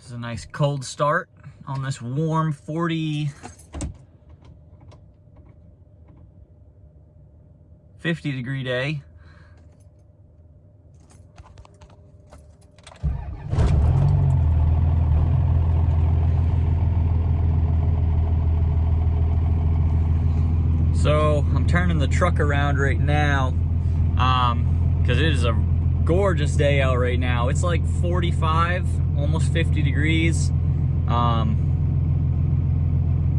This is a nice cold start on this warm 50 degree day. So I'm turning the truck around right now because it is a gorgeous day out right now. It's like 45, almost 50 degrees.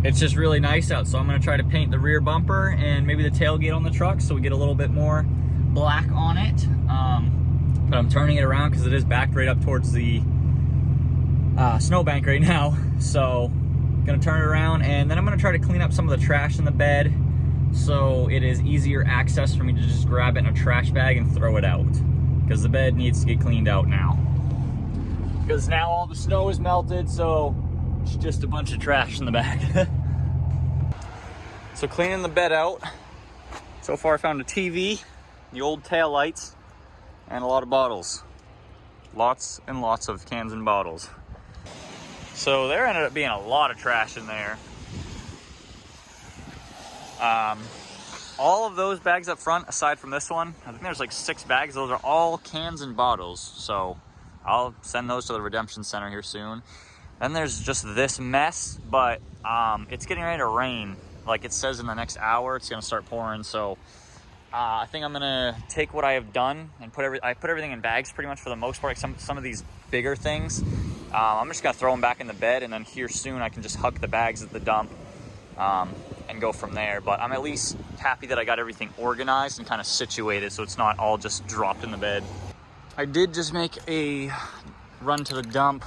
It's just really nice out, so I'm gonna try to paint the rear bumper and maybe the tailgate on the truck so we get a little bit more black on it. But I'm turning it around because it is backed right up towards the snowbank right now. So gonna turn it around, and then I'm gonna try to clean up some of the trash in the bed so it is easier access for me to just grab it in a trash bag and throw it out, because the bed needs to get cleaned out now. Because now all the snow is melted, so it's just a bunch of trash in the bag. So cleaning the bed out. So far I found a TV, the old tail lights, and a lot of bottles. Lots and lots of cans and bottles. So there ended up being a lot of trash in there. All of those bags up front, aside from this one, I think there's like 6 bags. Those are all cans and bottles. So I'll send those to the redemption center here soon. Then there's just this mess, but it's getting ready to rain. Like it says in the next hour, it's gonna start pouring. So I think I'm gonna take what I have done and I put everything in bags pretty much for the most part. Like some of these bigger things, I'm just gonna throw them back in the bed, and then here soon I can just huck the bags at the dump and go from there. But I'm at least happy that I got everything organized and kind of situated so it's not all just dropped in the bed. I did just make a run to the dump.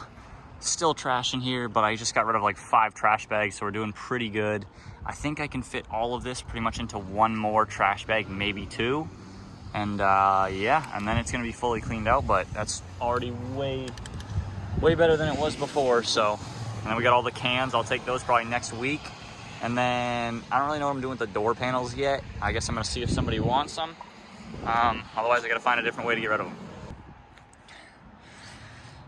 Still trash in here, but I just got rid of like 5 trash bags, so we're doing pretty good. I think I can fit all of this pretty much into 1 more trash bag, maybe 2. And yeah, and then it's gonna be fully cleaned out, but that's already way better than it was before. So, and then we got all the cans. I'll take those probably next week. And then I don't really know what I'm doing with the door panels yet. I guess I'm gonna see if somebody wants some. Otherwise I gotta find a different way to get rid of them.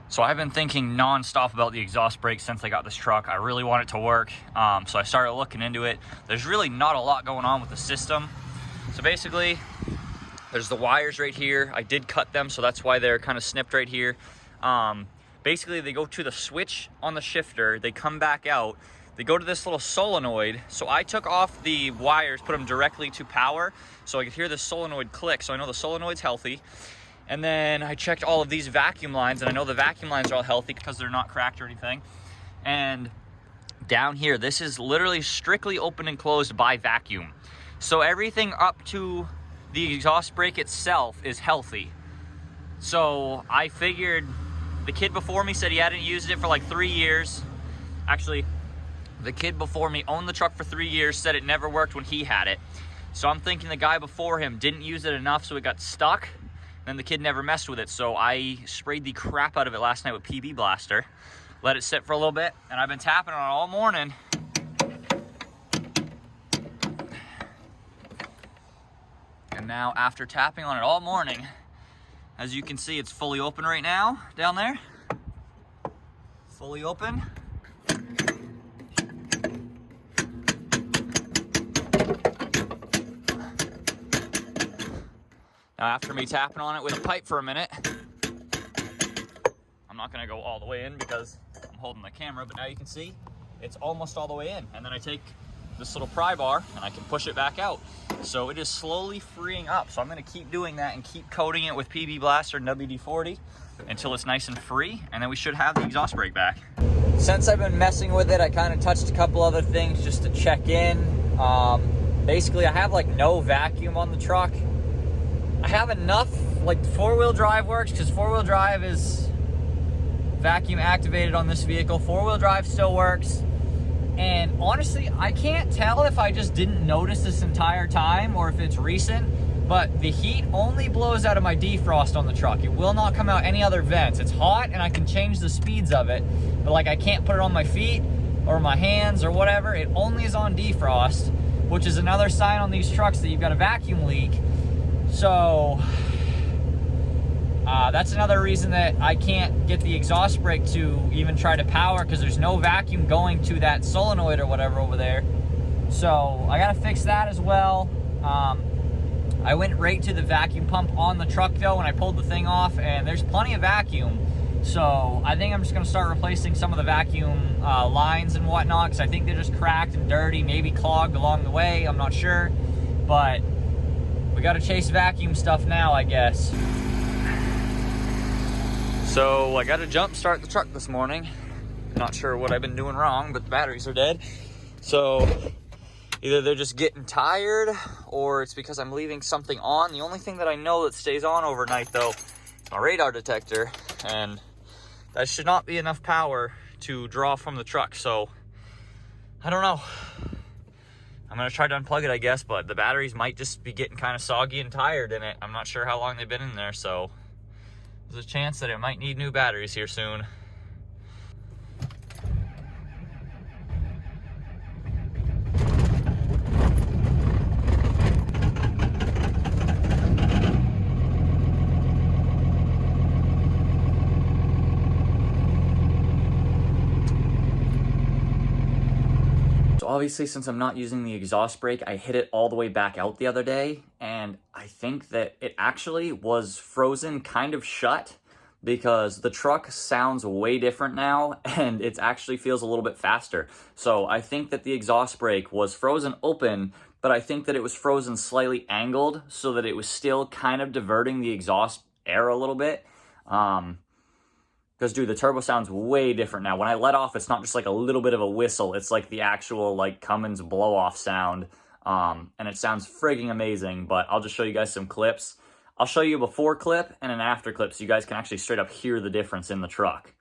So I've been thinking nonstop about the exhaust brake since I got this truck. I really want it to work. So I started looking into it. There's really not a lot going on with the system. So basically, there's the wires right here. I did cut them, so that's why they're kind of snipped right here. Basically, they go to the switch on the shifter. They come back out. They go to this little solenoid. So I took off the wires, put them directly to power, so I could hear the solenoid click. So I know the solenoid's healthy. And then I checked all of these vacuum lines, and I know the vacuum lines are all healthy because they're not cracked or anything. And down here, this is literally strictly open and closed by vacuum. So everything up to the exhaust brake itself is healthy. So I figured, the kid before me said he hadn't used it for like 3 years. Actually, the kid before me owned the truck for 3 years, said it never worked when he had it. So I'm thinking the guy before him didn't use it enough, so it got stuck. Then the kid never messed with it, so I sprayed the crap out of it last night with PB Blaster. Let it sit for a little bit, and I've been tapping on it all morning. And now, after tapping on it all morning, as you can see, it's fully open right now, down there. Fully open. Now, after me tapping on it with a pipe for a minute, I'm not gonna go all the way in because I'm holding the camera, but now you can see it's almost all the way in. And then I take this little pry bar and I can push it back out. So it is slowly freeing up. So I'm gonna keep doing that and keep coating it with PB Blaster and WD-40 until it's nice and free, and then we should have the exhaust brake back. Since I've been messing with it, I kind of touched a couple other things just to check in. Basically, I have like no vacuum on the truck. I have enough, like 4-wheel drive works, because 4-wheel drive is vacuum activated on this vehicle. 4-wheel drive still works. And honestly, I can't tell if I just didn't notice this entire time or if it's recent, but the heat only blows out of my defrost on the truck. It will not come out any other vents. It's hot and I can change the speeds of it, but like I can't put it on my feet or my hands or whatever. It only is on defrost, which is another sign on these trucks that you've got a vacuum leak. So That's another reason that I can't get the exhaust brake to even try to power, because there's no vacuum going to that solenoid or whatever over there. So I gotta fix that as well. I went right to the vacuum pump on the truck though when I pulled the thing off, and there's plenty of vacuum. So I think I'm just gonna start replacing some of the vacuum lines and whatnot, because I think they're just cracked and dirty, maybe clogged along the way, I'm not sure. But we gotta chase vacuum stuff now, I guess. So I gotta jump start the truck this morning. Not sure what I've been doing wrong, but the batteries are dead. So either they're just getting tired, or it's because I'm leaving something on. The only thing that I know that stays on overnight though is my radar detector, and that should not be enough power to draw from the truck. So I don't know. I'm gonna try to unplug it, I guess, but the batteries might just be getting kind of soggy and tired in it. I'm not sure how long they've been in there, so there's a chance that it might need new batteries here soon. So obviously, since I'm not using the exhaust brake, I hit it all the way back out the other day, and I think that it actually was frozen kind of shut, because the truck sounds way different now, and it actually feels a little bit faster. So I think that the exhaust brake was frozen open, but I think that it was frozen slightly angled so that it was still kind of diverting the exhaust air a little bit. Because, dude, the turbo sounds way different now. When I let off, it's not just like a little bit of a whistle. It's like the actual, like, Cummins blow-off sound. And it sounds frigging amazing, but I'll just show you guys some clips. I'll show you a before clip and an after clip so you guys can actually straight up hear the difference in the truck.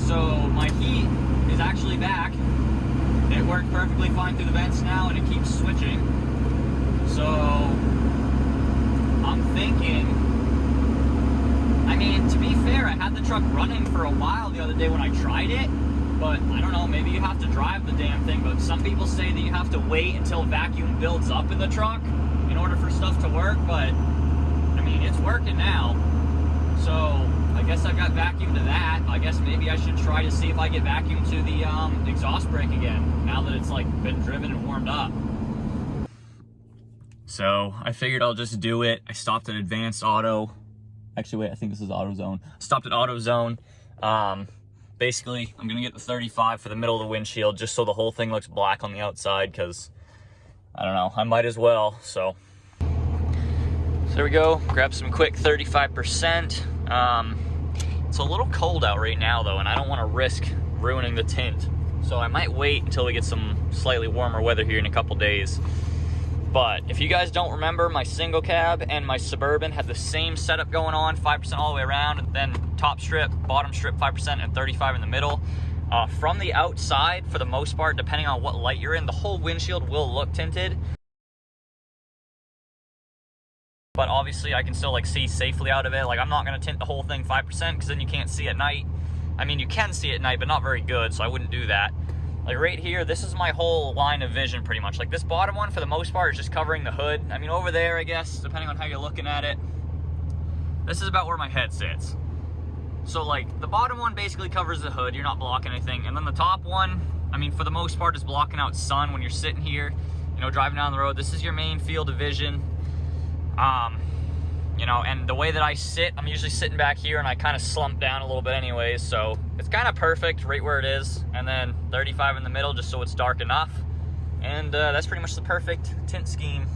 So my heat is actually back. It worked perfectly fine through the vents now, and it keeps switching. So I'm thinking, I mean, to be fair, I had the truck running for a while the other day when I tried it, but I don't know, maybe you have to drive the damn thing. But some people say that you have to wait until vacuum builds up in the truck in order for stuff to work, but I mean, it's working now. So I guess I've got vacuum to that. I guess maybe I should try to see if I get vacuum to the exhaust brake again, now that it's like been driven and warmed up. So I figured I'll just do it. I stopped at advanced auto. Actually, wait, I think this is auto zone. Stopped at auto zone. Basically, I'm gonna get the 35 for the middle of the windshield, just so the whole thing looks black on the outside, because I don't know, I might as well. So there we go. Grab some quick 35%. It's a little cold out right now though, and I don't want to risk ruining the tint. So I might wait until we get some slightly warmer weather here in a couple days. But if you guys don't remember, my single cab and my Suburban had the same setup going on, 5% all the way around, and then top strip, bottom strip 5%, and 35 in the middle. From the outside, for the most part, depending on what light you're in, the whole windshield will look tinted. But obviously I can still like see safely out of it. Like, I'm not gonna tint the whole thing 5% because then you can't see at night. I mean, you can see at night, but not very good, so I wouldn't do that. Like right here, this is my whole line of vision pretty much. Like this bottom one, for the most part, is just covering the hood. I mean, over there, I guess, depending on how you're looking at it, this is about where my head sits. So like the bottom one basically covers the hood, you're not blocking anything. And then the top one, I mean, for the most part, is blocking out sun when you're sitting here, you know, driving down the road. This is your main field of vision. You know, and the way that I sit, I'm usually sitting back here and I kind of slump down a little bit anyways, so it's kind of perfect right where it is. And then 35 in the middle just so it's dark enough. And that's pretty much the perfect tint scheme.